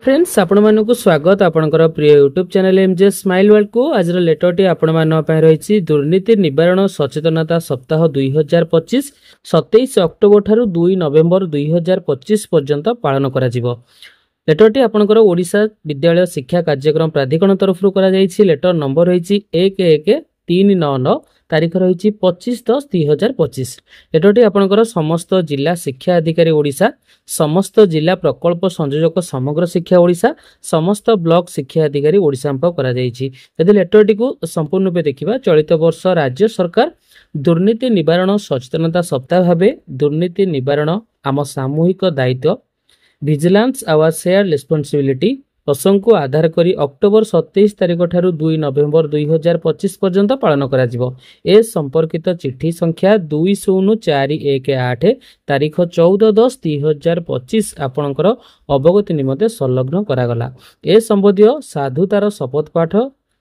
Friends आपण मानक स्वागत आपणकर प्रिय YouTube channel MJ smile world को आज लेटरटी आपण रही दुर्नीति निवारण सचेतनता सप्ताह 2025 27 अक्टोबर ठारू 2 नवेम्बर 2025 पर्यंत पालन करा जिवो। लेटरटी आपणकर ओडिशा विद्यालय शिक्षा कार्यक्रम प्राधिकरण तरफ करा जायछि। लेटर नंबर रही 11399 तारीख रही 25/10/2025। लेटरटी आपणकर समस्त जिला शिक्षा अधिकारी ओडिशा, समस्त जिला प्रकल्प संयोजक समग्र शिक्षा ओडिशा, समस्त ब्लॉक शिक्षा अधिकारी ओडिशा करा जायछि। यदि लेटरटी को संपूर्ण रूपे देखिबा चलित वर्ष राज्य सरकार दुर्नीति निवारण सचेतनता सप्ताह भाबे दुर्नीति निवारण आम सामूहिक दायित्व विजिलेंस आवर शेयर रिस्पांसिबिलिटी प्रसंग को आधार करी अक्टोबर 27 तारीख ठारू 2 नवेम्बर 2025 पर्यंत पालन करा जिवो। ए संपर्कित चिट्ठी संख्या 20418 तारीख 14/10/2025 आपणकर अवगति निमते संलग्न करागला। ए संबंधी साधुतार शपथ पाठ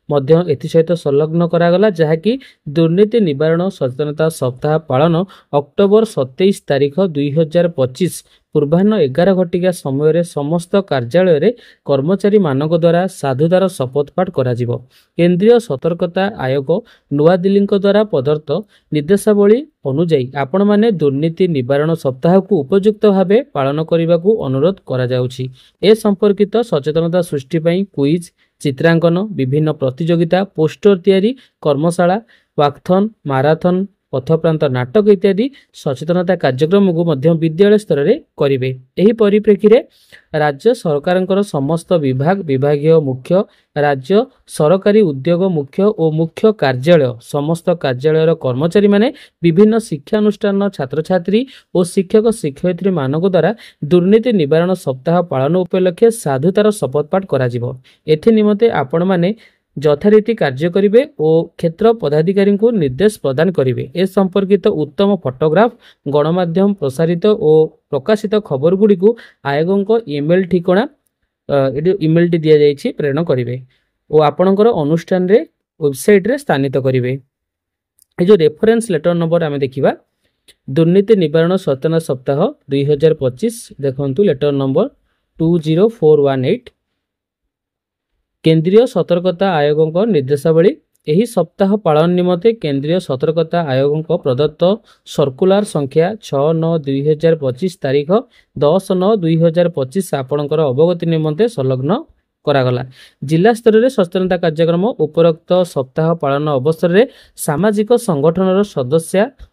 मध्य एसहित संलग्न करागला, जहाँकि दुर्नीति निवारण सचेतनता सप्ताह पालन अक्टोबर 27 तारीख 2025 पूर्वाह्न 11 घटिका समय समस्त कार्यालय रे कर्मचारी मानक द्वारा साधुतार शपथ पाठ करा जिवो। केंद्रीय सतर्कता आयोग नुआ दिल्ली द्वारा प्रदत्त निर्देशावली अनुजाई आपण माने दुर्नीति निवारण सप्ताह को उपयुक्त भावे पालन करने को अनुरोध करा जाउछि। ए संपर्कित सचेतनता सृष्टि पई क्विज, चित्रांकन, विभिन्न प्रतियोगिता, पोस्टर तैयारी, कर्मशाला, वाकथन, माराथन, पथप्रांत नाटक इत्यादि सचेतनता कार्यक्रम को मध्य विद्यालय स्तर में करेंगे। यही परिप्रेक्षी रे राज्य सरकार समस्त विभाग, विभागीय मुख्य, राज्य सरकारी उद्योग मुख्य और मुख्य कार्यालय समस्त कार्यालय कर्मचारी माने विभिन्न शिक्षानुष्ठान छात्र छात्री और शिक्षक शिक्षयित्री मानक द्वारा दुर्नीति निवारण सप्ताह पालन उपलक्षे साधुतार शपथ पाठ करा जिवो। एथि निमते आपण माने यथारीति कार्य करिवे और क्षेत्र पदाधिकारी को निर्देश प्रदान करिवे। ए संपर्कित उत्तम फोटोग्राफ गणमाध्यम प्रसारित और प्रकाशित खबर गुड़ी को आयोग ईमेल ठिकाना ईमेल टी दिया जाइछि प्रेरण करिवे और आपणकर अनुष्ठान रे वेबसाइट रे स्थानित करिवे। ए जो रेफरेंस लेटर नंबर आमे देखिबा दुर्नीति निवारण सचेतनता सप्ताह 2025 देखंतु लेटर नंबर 20418 केंद्रीय सतर्कता आयोग निर्देशावली। यही सप्ताह पालन निमते केंद्रीय सतर्कता आयोग प्रदत्त सर्कुलर संख्या 6/9/2025 तारीख 10/9/2025 आपणकर अवगति निमते संलग्न करागला। जिला स्तर में सचेतनता कार्यक्रम उपरोक्त सप्ताह पालन अवसर में सामाजिक संगठन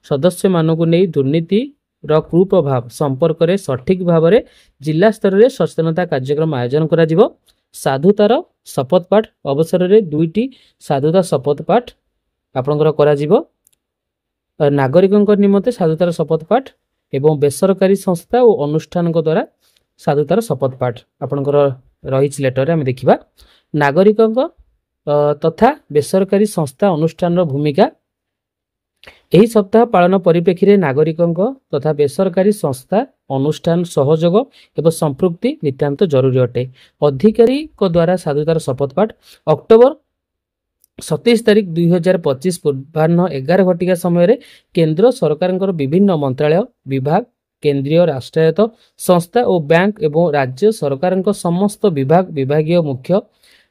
सदस्य मानक नहीं दुर्नीति कुप्रभाव संपर्क में सठिक भाव में जिला स्तर में सचेतनता कार्यक्रम आयोजन करा जिवो। साधुतार शपथ पाठ अवसर में 2टी साधुता शपथ पाठ आपणकर करा जिवो। नागरिकों निमते साधुतार शपथ पाठ एवं बेसरकारी संस्था और अनुष्ठान द्वारा साधुतार शपथ पाठ आपणकर रही लेटर आम देखा नागरिकों तथा बेसरकारी संस्था अनुष्ठान भूमिका। यही सप्ताह पालन परिप्रेक्षी नागरिकों तथा बेसरकारी संस्था अनुष्ठान सहयोग एवं संपृक्ति नितांत जरूरी अटे। अधिकारी द्वारा साधुतार शपथ पाठ अक्टोबर 27 तारीख 2025 पूर्वाह्न 11 घटिका समय केंद्र सरकार विभिन्न मंत्रालय, विभाग, केंद्रीय राष्ट्रायत्त संस्था और बैंक एवं राज्य सरकार समस्त विभाग, विभागीय मुख्य,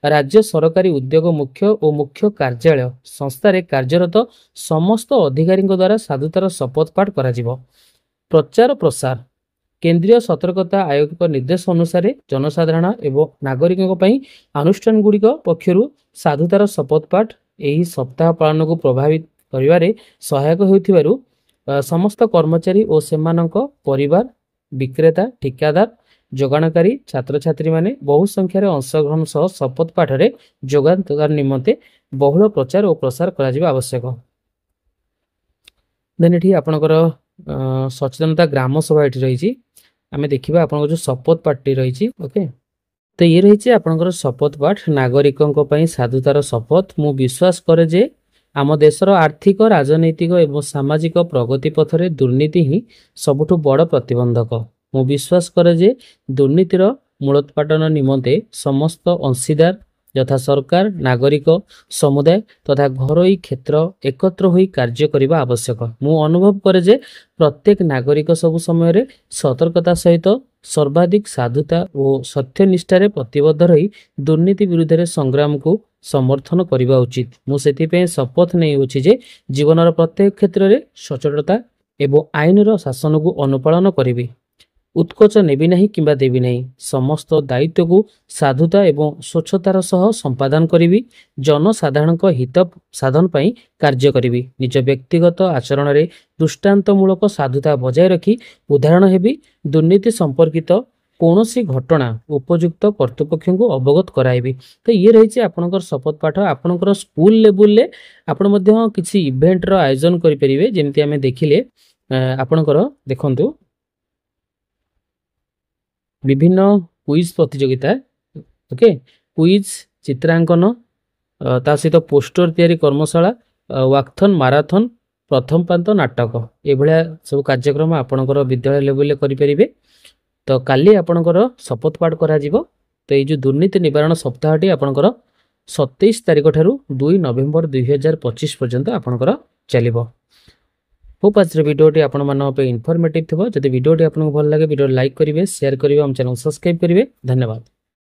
राज्य सरकारी उद्योग मुख्य और मुख्य कार्यालय संस्था रे कार्यरत समस्त अधिकारी द्वारा साधुतार शपथ पाठ करा जिवो। प्रचार प्रसार केंद्रीय सतर्कता आयोग निर्देश अनुसार जनसाधारण एवं नागरिकों पई अनुष्ठान गुड़िक पक्षरु साधुतार शपथ पाठ यही सप्ताह पालन को प्रभावित करिवारे सहायक होइथिबारु समस्त कर्मचारी और सेमानक परिवार, विक्रेता, ठिकादार, जोगाणकारी छात्र छात्री माने बहु संख्यार अंशग्रहण सह शपथ पाठ रे जोगान निमंते बहुल प्रचार और प्रसार करा जिबा आवश्यक। देन एठी आपनकर सचेतनता ग्राम सभा एठी रही आमे देखिबा आपन जो शपथ पाठ रही। ओके, तो ये रही आपनकर शपथ पाठ नागरिकों पई साधुतार शपथ। मु विश्वास करे जे आम देशर आर्थिक, राजनैतिक एवं सामाजिक प्रगति पथरे दुर्नीति ही सबुठु बड़ प्रतिबंधक। मु विश्वास करे जे दुर्नीतिर मूलोत्पाटन निमंते समस्त अंशीदार ଯଥା ସରକାର, ନାଗରିକ, ସମୁଦାୟ ତଥା ଘରୋଇ କ୍ଷେତ୍ର ଏକତ୍ର ହୋଇ କାର୍ଯ୍ୟ କରିବା ଆବଶ୍ୟକ। ମୁଁ ଅନୁଭବ କରେ ଯେ ପ୍ରତ୍ୟେକ ନାଗରିକ ସବୁ ସମୟରେ ସତର୍କତା ସହିତ ସର୍ବାଧିକ ସାଧୁତା ଓ ସତ୍ୟନିଷ୍ଠାରେ ପ୍ରତିବଦ୍ଧ ରହି ଦୁର୍ନୀତି ବିରୁଦ୍ଧରେ ସଂଗ୍ରାମକୁ ସମର୍ଥନ କରିବା ଉଚିତ। ମୁଁ ସେଥିପାଇଁ ଶପଥ ନେଇଅଛି ଯେ ଜୀବନର ପ୍ରତ୍ୟେକ କ୍ଷେତ୍ରରେ ସଚ୍ଚୋଟତା ଏବଂ ଆଇନର ଶାସନକୁ ଅନୁପାଳନ କରିବି। ଉତ୍କୋଚ ନେବି ନାହିଁ କିମ୍ବା ଦେବି ନାହିଁ। ସମସ୍ତ ଦାୟିତ୍ୱକୁ ସାଧୁତା ଏବଂ ସ୍ୱଚ୍ଛତାର ସହ ସମ୍ପାଦନ କରିବି। ଜନସାଧାରଣଙ୍କ ହିତ ସାଧନ ପାଇଁ କାର୍ଯ୍ୟ କରିବି। ନିଜ ବ୍ୟକ୍ତିଗତ ଆଚରଣରେ ଦୃଷ୍ଟାନ୍ତମୂଳକ ସାଧୁତା ବଜାୟ ରଖି ଉଦାହରଣ ହେବି। ଦୁର୍ନୀତି ସମ୍ପର୍କିତ କୌଣସି ଘଟଣା ଉପଯୁକ୍ତ କର୍ତ୍ତୃପକ୍ଷଙ୍କୁ ଅବଗତ କରାଇବି। ତ ଇଏ ରହିଛି ଆପଣଙ୍କର ଶପଥ ପାଠ। ଆପଣଙ୍କର ସ୍କୁଲ ଲେବୁଲରେ ଆପଣ ମଧ୍ୟ କିଛି ଇଭେଣ୍ଟର ଆୟୋଜନ କରିପାରିବେ। ଯେମିତି ଆମେ ଦେଖିଲେ ଆପଣଙ୍କର ଦେଖନ୍ତୁ ବିଭିନ୍ନ କୁଇଜ ପ୍ରତିଯୋଗିତା, ଓକେ, କୁଇଜ, ଚିତ୍ରାଙ୍କନ, ତା ସହିତ ପୋଷ୍ଟର ତିଆରି କର୍ମଶାଳା, ୱାକ୍ଥନ୍, ମାରାଥନ୍, ପ୍ରଥମ ପାନ୍ତ ନାଟକ, ଏଭଳିଆ ସବୁ କାର୍ଯ୍ୟକ୍ରମ ଆପଣଙ୍କର ବିଦ୍ୟାଳୟ ଲେଭେଲରେ କରିପାରିବେ। ତ କାଲି ଆପଣଙ୍କର ଶପଥ ପାଠ କରାଯିବ। ତ ଏଇ ଯେଉଁ ଦୁର୍ନୀତି ନିବାରଣ ସପ୍ତାହଟି ଆପଣଙ୍କର 27 ତାରିଖ ଠାରୁ 2 ନଭେମ୍ବର 2025 ପର୍ଯ୍ୟନ୍ତ ଆପଣଙ୍କର ଚାଲିବ। होप आज भिडियोटी आपंट इनफर्मेटिव थी। जब भिडियोटी आपको भल लगे भिडियो लाइक करेंगे, शेयर करेंगे, हम चैनल सब्सक्राइब करेंगे। धन्यवाद।